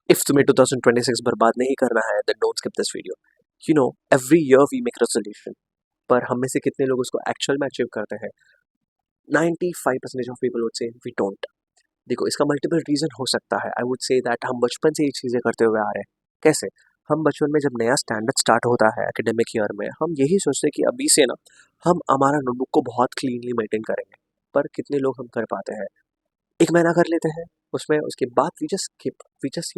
If तुम्हें 2026 बर्बाद नहीं करना है then don't skip this video. You know every year we make resolution, पर हम में से कितने लोग उसको एक्चुअल में अचीव करते हैं? 95% of people would say we don't. देखो, इसका मल्टीपल रीजन हो सकता है। आई वुड से दैट हम बचपन से ये चीज़ें करते हुए आ रहे हैं। कैसे? हम बचपन में जब नया स्टैंडर्ड स्टार्ट होता है एकेडमिक ईयर में, हम यही सोचते हैं कि अभी से ना हम हमारा नोटबुक को बहुत क्लीनली मेंटेन करेंगे। पर कितने लोग हम कर पाते हैं? 1 महीना कर लेते हैं, उसमें उसके बाद we just skip, we just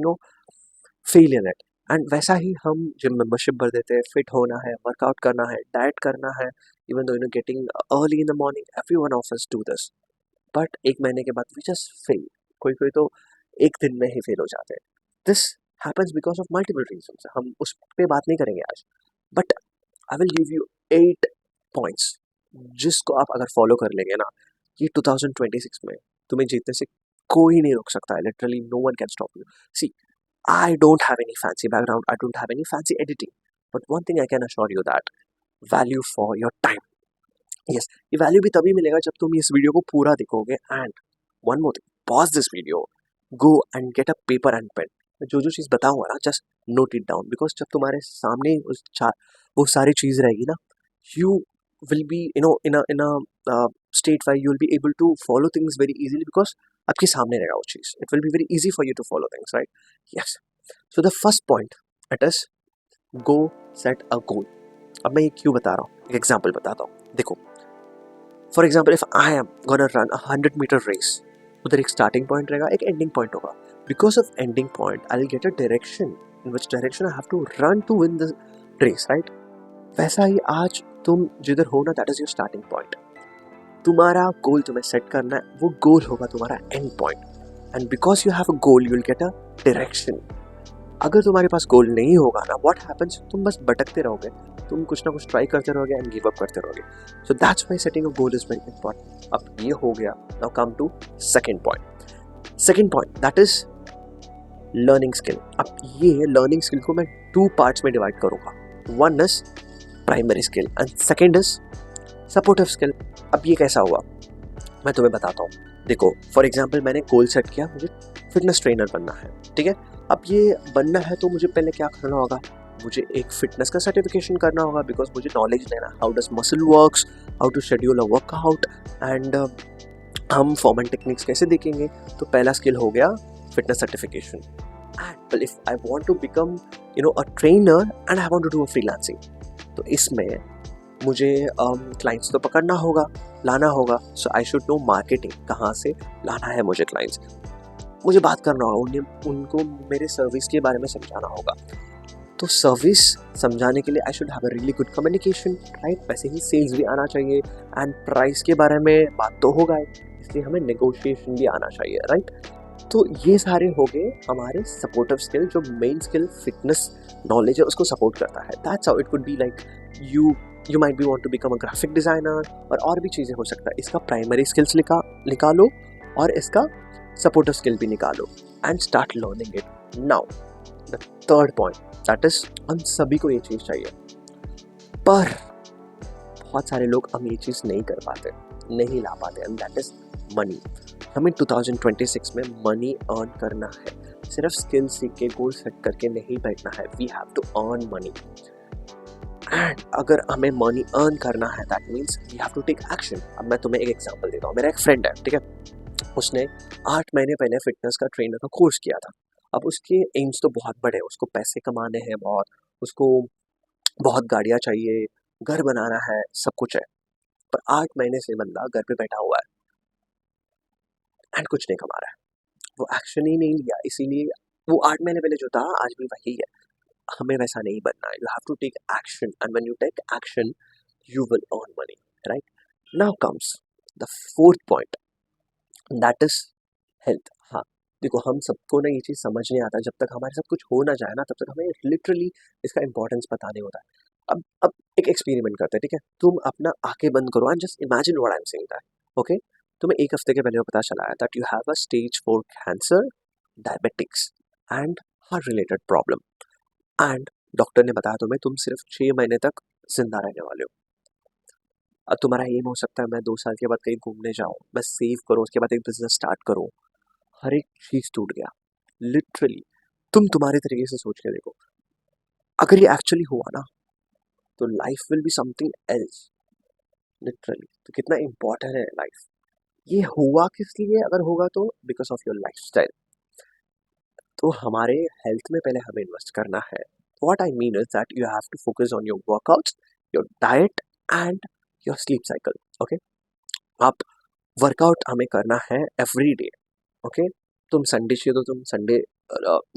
fail in it. And वैसा ही हम जिम मेंबरशिप भर देते हैं, फिट होना है, वर्कआउट करना है, डाइट करना है, even though getting early in the morning, everyone of us do this. But 1 महीने के बाद वी जस्ट फेल। कोई कोई तो एक दिन में ही फेल हो जाते हैं। This happens because of multiple reasons. हम उस पे बात नहीं करेंगे आज, but I will give you 8 points जिसको आप अगर फॉलो कर लेंगे ना, ये 2026 में तुम्हें जीतने से कोई नहीं रोक सकता है। Literally no one can stop you. See, I don't have any fancy background, I don't have any fancy editing, but one thing I can assure you that value for your time. Yes, ये value भी तभी मिलेगा जब तुम इस video को पूरा देखोगे। And one more thing, pause this video, go and get a paper and pen. जो जो चीज़ बताऊंगा ना, just note it down, because जब तुम्हारे सामने वो सारी चीज़ रहेगी ना, you will be in a state why you will be able to follow things very easily, because आपके सामने रहेगा वो चीज़। It will be very easy for you to follow things, right? Yes. So the first point it is go set a goal. अब मैं ये क्यों बता रहा हूँ, एक एग्जाम्पल बताता हूँ। देखो, for example if I am gonna run 100 meter race, उधर एक स्टार्टिंग पॉइंट रहेगा, एक एंडिंग पॉइंट होगा। Because of ending point I will get a direction in which direction I have to run to win the race, right? वैसा ही आज तुम जिधर हो ना, that is your starting point. तुम्हारा गोल तुम्हें सेट करना है, वो गोल होगा तुम्हारा and point. And because you have a goal you will get a direction. अगर तुम्हारे पास गोल नहीं होगा ना, व्हाट हैपेंस, तुम बस भटकते रहोगे, तुम कुछ ना कुछ ट्राई करते रहोगे एंड गिव अप करते रहोगे। So that's why setting a goal is very important. अब ये हो गया। Now come to second point. Second point that is learning skill. अब ये लर्निंग स्किल को मैं 2 पार्ट्स में डिवाइड करूंगा। One is primary skill and second is supportive skill. अब ये कैसा हुआ मैं तुम्हें बताता हूँ। देखो, फॉर एग्जाम्पल मैंने गोल सेट किया, मुझे फिटनेस ट्रेनर बनना है, ठीक है? अब ये बनना है तो मुझे पहले क्या करना होगा? मुझे एक फिटनेस का सर्टिफिकेशन करना होगा, बिकॉज मुझे नॉलेज लेना how does muscle works, how to schedule a workout, and हम फॉर्म एंड टेक्निक्स कैसे देखेंगे। तो पहला स्किल हो गया fitness certification. And if I want to become a trainer and I want to do a freelancing, तो इसमें मुझे क्लाइंट्स तो पकड़ना होगा, लाना होगा। So I should know marketing, कहाँ से लाना है मुझे क्लाइंट्स, मुझे बात करना होगा, उनको मेरे सर्विस के बारे में समझाना होगा। तो सर्विस समझाने के लिए I should have a really good communication, right? वैसे ही सेल्स भी आना चाहिए एंड प्राइस के बारे में बात तो होगा, इसलिए हमें नेगोशिएशन भी आना चाहिए, राइट? तो ये सारे हो गए हमारे सपोर्टिव स्किल। जो मेन स्किल फिटनेस नॉलेज है उसको सपोर्ट करता है। That's how it could be like you might be want to become a graphic designer, और भी चीज़ें हो सकता है। इसका प्राइमरी स्किल्स निकालो और इसका सपोर्टिव स्किल भी निकालो and start learning it. Now the third point that is, हम सभी को ये चीज़ चाहिए, पर बहुत सारे लोग हम ये चीज़ नहीं कर पाते, नहीं ला पाते, एंड दैट इज मनी। हमें 2026 में मनी अर्न करना है। सिर्फ स्किल सीख के गोल सेट करके नहीं बैठना है। We have to earn money, and अगर हमें मनी अर्न करना है that means we have to take action. अब मैं तुम्हें एक एग्जांपल देता हूँ। मेरा एक फ्रेंड है, ठीक है? उसने 8 महीने पहले फिटनेस का ट्रेनर का कोर्स किया था। अब उसके एम्स तो बहुत बड़े हैं, उसको पैसे कमाने हैं बहुत, उसको बहुत गाड़ियाँ चाहिए, घर बनाना है, सब कुछ है। पर 8 महीने से बंदा घर पे बैठा हुआ है एंड कुछ नहीं कमा रहा है। वो एक्शन ही नहीं लिया, इसीलिए वो 8 महीने पहले जो था आज भी वही है। हमें वैसा नहीं बनना है। You have to take action, and when you take action you will earn money, right? Now comes the fourth point, that is health. हाँ, देखो, हम सबको ना ये चीज़ समझ नहीं आता। जब तक हमारे साथ कुछ हो ना जाए ना, तब तक हमें लिटरली इसका इंपॉर्टेंस पता नहीं होता है। अब एक एक्सपेरिमेंट करते हैं, ठीक है? तुम अपना आंखें बंद करो and just imagine what I am saying that, okay? तुम्हें एक हफ्ते के पहले पता चला है that you have a stage 4 cancer, diabetics and heart related problem, and doctor ने बताया तुम्हें तुम सिर्फ 6 महीने तक जिंदा रहने वाले हो। अब तुम्हारा एम हो सकता है मैं 2 साल के बाद कहीं घूमने जाऊँ, मैं सेव करूँ, उसके बाद एक बिजनेस स्टार्ट करूँ। हर एक चीज़ टूट गया, लिटरली। तुम तुम्हारे तरीके से सोच के देखो, अगर ये एक्चुअली हुआ ना तो life will be something else, literally. तो कितना इम्पोर्टेंट है लाइफ। ये हुआ किस लिए? अगर होगा तो बिकॉज ऑफ योर लाइफ। तो हमारे हेल्थ में पहले हमें इन्वेस्ट करना है। What I mean is that you have to focus on your workouts, your diet and your sleep cycle. Okay, आप वर्कआउट हमें करना है एवरी डे। ओके, तुम संडे चाहिए तो तुम संडे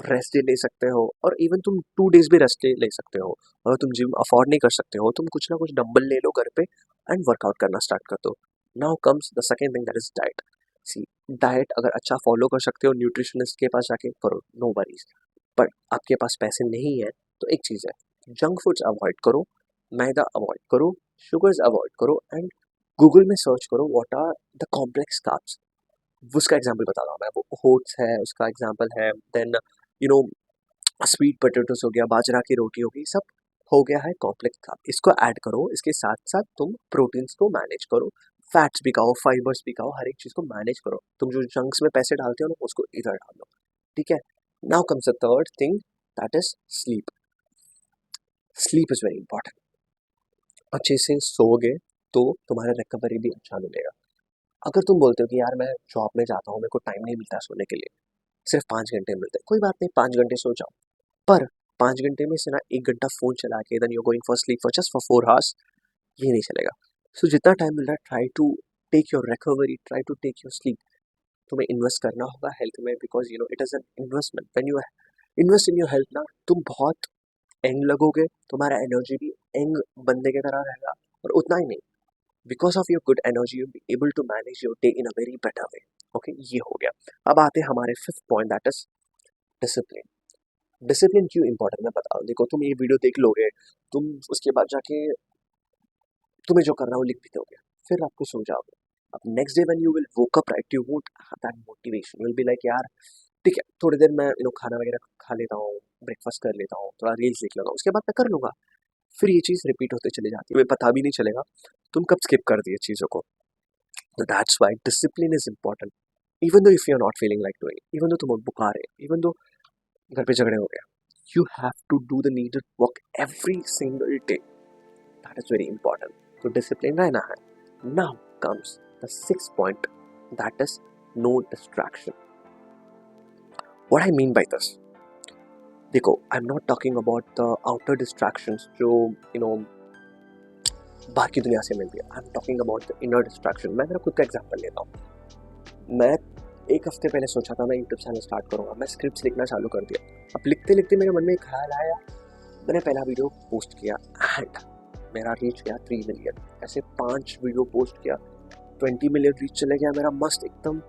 रेस्ट डे ले सकते हो, और इवन तुम 2 डेज भी रेस्ट डे ले सकते हो। अगर तुम जिम अफोर्ड नहीं कर सकते हो, तुम कुछ ना कुछ डंबल ले लो घर पे एंड वर्कआउट करना स्टार्ट कर दो। Now comes the second thing, that is diet. See, diet अगर अच्छा फॉलो कर सकते हो, न्यूट्रिशनिस्ट के पास जाके करो, नो वरीज। बट आपके पास पैसे नहीं है तो एक चीज़ है, जंक फूड्स अवॉइड करो, मैदा अवॉइड करो, शुगर्स अवॉइड करो, एंड गूगल में सर्च करो what are the complex carbs. उसका एग्जांपल बता रहा हूँ मैं, वो ओट्स है, उसका एग्जांपल है, then you know sweet potatoes हो गया, बाजरा की रोटी हो गई, सब हो गया है कॉम्प्लेक्स कार्ब। इसको ऐड करो, इसके साथ साथ तुम प्रोटीन्स को मैनेज करो, फैट्स भी खाओ, फाइबर्स भी खाओ, हर एक चीज़ को मैनेज करो। तुम जो जंक्स में पैसे डालते हो ना, उसको इधर डाल दो, ठीक है। Now comes the third thing, that is sleep. Sleep is very important. अच्छे से सोओगे तो तुम्हारा रिकवरी भी अच्छा मिलेगा। अगर तुम बोलते हो कि यार मैं जॉब में जाता हूँ, मेरे को टाइम नहीं मिलता सोने के लिए, सिर्फ 5 घंटे मिलते हैं, कोई बात नहीं, 5 घंटे सो जाओ। पर 5 घंटे में से ना 1 घंटा फ़ोन चला के then you going for sleep for just for 4 hours, ये नहीं चलेगा। सो जितना टाइम मिल रहा है, try to take your recovery, try to take your sleep. तुम्हें इन्वेस्ट करना होगा हेल्थ में, because you know it is an investment. When you invest in your health ना, तुम बहुत यंग लगोगे, तुम्हारा एनर्जी भी यंग बंदे की तरह रहेगा। और उतना ही नहीं, because of your good energy you be able to manage your day in a very better way. Okay, ये हो गया। अब आते हैं हमारे fifth point, that is discipline. Discipline क्यों इंपॉर्टेंट, मैं बता रहा हूँ। देखो, तुम ये वीडियो देख लोगे, तुम उसके बाद जाके तुम्हें जो करना है वो लिख भी दोगे, फिर आपको सो जाओगे। अब next day when you will woke up right, you won't have that motivation, you will be like यार ठीक है, थोड़ी देर मैं खाना वगैरह खा लेता हूँ, ब्रेकफास्ट कर लेता हूँ, थोड़ा रील्स देख लेता हूँ, उसके बाद मैं कर लूँगा। फिर ये चीज़ रिपीट होते चली जाती है, हमें पता भी नहीं चलेगा तुम कब स्किप कर दिए चीज़ों को। तो that's why discipline is important. Even though if you are not feeling like doing, even though तुम बुखार है, इवन दो घर पे झगड़े हो गए, you have to do the needed work every single day. That is very important. तो discipline रहना है. Now comes the sixth point, that is no distraction. What I mean by this? देखो, I'm not talking about the outer distractions जो बाकी दुनिया से मिलती है. I'm talking about the inner distraction. मैं मेरा खुद का एग्जाम्पल लेता हूँ. मैं एक हफ्ते पहले सोचा था मैं यूट्यूब चैनल स्टार्ट करूँगा, मैं स्क्रिप्ट्स लिखना चालू कर दिया. अब लिखते लिखते मेरे मन में एक ख्याल आया, मैंने पहला वीडियो पोस्ट किया एंड मेरा रीच गया 3 मिलियन. ऐसे 5 वीडियो पोस्ट किया, 20 मिलियन रीच चले गया मेरा, मस्त एकदम.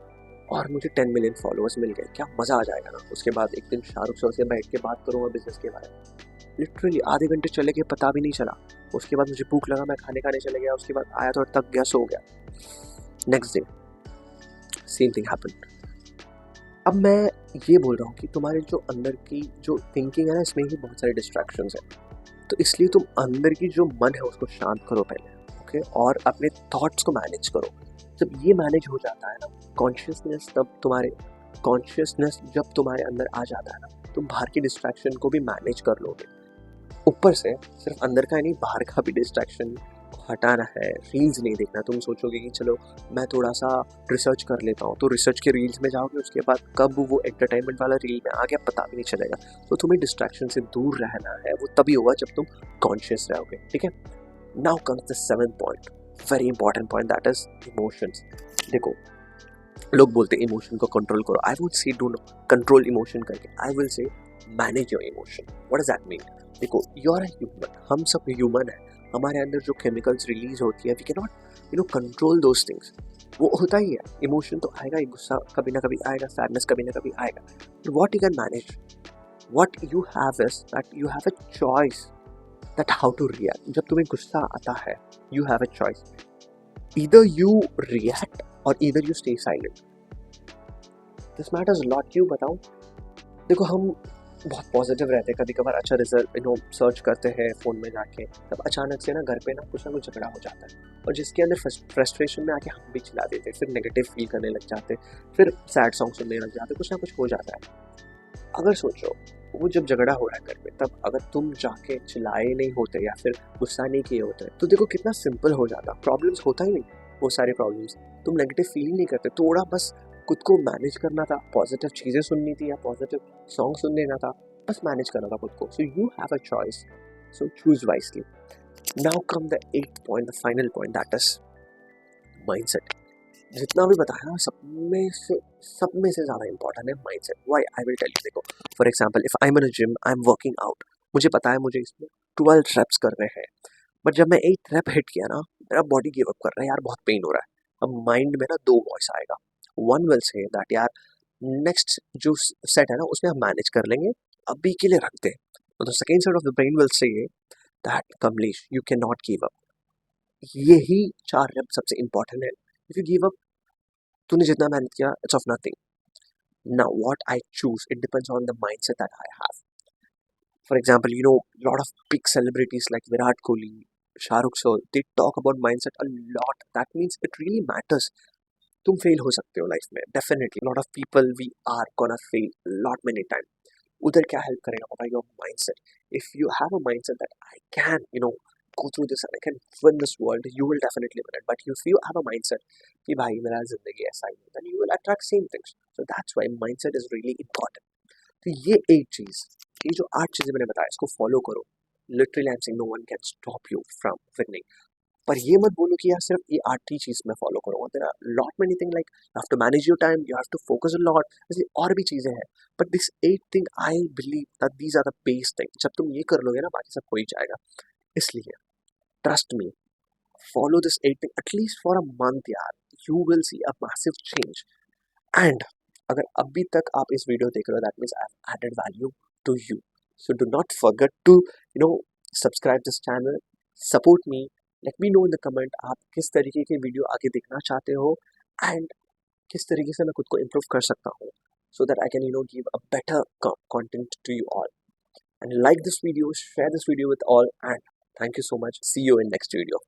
और मुझे 10 मिलियन फॉलोअर्स मिल गए, क्या मज़ा आ जाएगा ना. उसके बाद एक दिन शाहरुख सर से बैठ के बात करूँगा बिजनेस के बारे में. लिटरली आधे घंटे चले गए, पता भी नहीं चला. उसके बाद मुझे भूख लगा, मैं खाने चले गया. उसके बाद आया तो थक गया, सो गया. Next day same thing happened. अब मैं ये बोल रहा हूँ कि तुम्हारे जो अंदर की जो थिंकिंग है ना, इसमें ही बहुत सारे डिस्ट्रैक्शंस हैं. तो इसलिए तुम अंदर की जो मन है उसको शांत करो पहले, ओके, और अपने थॉट्स को मैनेज करो. जब ये मैनेज हो जाता है ना, कॉन्शियसनेस जब तुम्हारे अंदर आ जाता है ना, तुम बाहर की डिस्ट्रैक्शन को भी मैनेज कर लोगे. ऊपर से सिर्फ अंदर का ही नहीं, बाहर का भी डिस्ट्रैक्शन हटाना है. रील्स नहीं देखना. तुम सोचोगे कि चलो मैं थोड़ा सा रिसर्च कर लेता हूँ, तो रिसर्च के रील्स में जाओगे, उसके बाद कब वो एंटरटेनमेंट वाला रील में आ गया पता भी नहीं चलेगा. तो तुम्हें डिस्ट्रैक्शन से दूर रहना है, वो तभी होगा जब तुम कॉन्शियस रहोगे, ठीक है. Now comes the 7th point, very important point, that is emotions. देखो, लोग बोलते हैं इमोशन को कंट्रोल करो. I would say do control emotion करके, I will say manage your emotion. What does that mean? देखो, यू आर अ ह्यूमन, हम सब ह्यूमन है. हमारे अंदर जो केमिकल्स रिलीज होती है, we can not control those things. वो होता ही है. इमोशन तो आएगा ही, गुस्सा कभी ना कभी आएगा, सैडनेस कभी ना कभी आएगा. But what you can manage, what you have is that you have a choice that how to react. जब तुम्हें गुस्सा आता है, you have a choice, either you react और either you stay silent. This matters lot. क्यों बताऊं? देखो, हम बहुत पॉजिटिव रहते हैं, कभी कभार अच्छा रिजल्ट सर्च करते हैं फ़ोन में जाके, तब अचानक से ना घर पे ना कुछ झगड़ा हो जाता है, और जिसके अंदर फ्रस्ट्रेशन में आके हम भी चिल्ला देते, फिर नेगेटिव फील करने लग जाते, फिर सैड सॉन्ग सुनने लग जाते, कुछ ना कुछ हो जाता है. अगर सोचो वो जब झगड़ा हो रहा है घर में, तब अगर तुम जाके चिल्लाए नहीं होते या फिर गुस्सा नहीं किए होते, तो देखो कितना सिंपल हो जाता, प्रॉब्लम्स होता ही नहीं। वो सारे प्रॉब्लम्स तुम नेगेटिव फील नहीं करते, थोड़ा बस खुद को मैनेज करना था, पॉजिटिव चीज़ें सुननी थी या पॉजिटिव सॉन्ग सुन लेना था, बस मैनेज करना था खुद को। So you have a choice, so choose wisely. Now come the 8th point, the final point, that is mindset. जितना भी बताया ना, सब में से ज़्यादा इंपॉर्टेंट है mindset. Why? I will tell you. देखो, for example, if I am in a gym, I am working out, मुझे पता है मुझे इसमें 12 रेप्स करने हैं, बट जब मैं 8th रेप हिट किया ना, मेरा बॉडी गिव अप कर रहा है, यार बहुत पेन हो रहा है। अब माइंड में ना दो वॉइस आएगा। वन विल से दैट यार नेक्स्ट जो सेट है ना उसमें हम मैनेज कर लेंगे, अभी के लिए रखते हैं। तो second set of the brain will say that Kamlesh you can not give up. यही 4 रेप सबसे इंपॉर्टेंट है। इफ यू गिव अप, तूने जितना मेहनत किया, it's of nothing. Now, what I choose, it depends on the mindset that I have. For example, a lot of big celebrities like Virat Kohli, Shah Rukh Sir, they talk about mindset a lot. That means it really matters. तुम fail हो सकते हो life में, definitely. Lot of people we are gonna fail lot many time. उधर क्या help करेगा पता है? Your mindset. If you have a mindset that I can go through this and I can win this world, you will definitely win it. But if you have a mindset कि भाई मेरा जिंदगी ऐसा ही है, then you will attract same things. So that's why mindset is really important. तो ये 8 चीज, ये जो 8 चीजें मैंने बताया, इसको फॉलो करो। Literally I am saying no one can stop you from winning. पर ये मत बोलो कि यार सिर्फ ये 8 ही चीज मैं फॉलो करूंगा। There are lot many thing, like you have to manage your time, you have to focus a lot, ऐसी और भी चीजें हैं। But this 8 thing I believe that these are the base thing. जब तुम ये कर लोगे ना, बाकी सब हो ही जाएगा। इसलिए trust me, follow this 8 thing at least for a month यार, you will see a massive change. And अगर अभी तक आप इस वीडियो देख रहे हो, that means I have added value to you. So do not forget to subscribe this channel, support me, let me know in the comment आप किस तरीके की वीडियो आगे देखना चाहते हो, एंड किस तरीके से मैं खुद को इम्प्रूव कर सकता हूँ, so that I can give a better content to you all. And like this video, share this video with all, and thank you so much. See you in next video.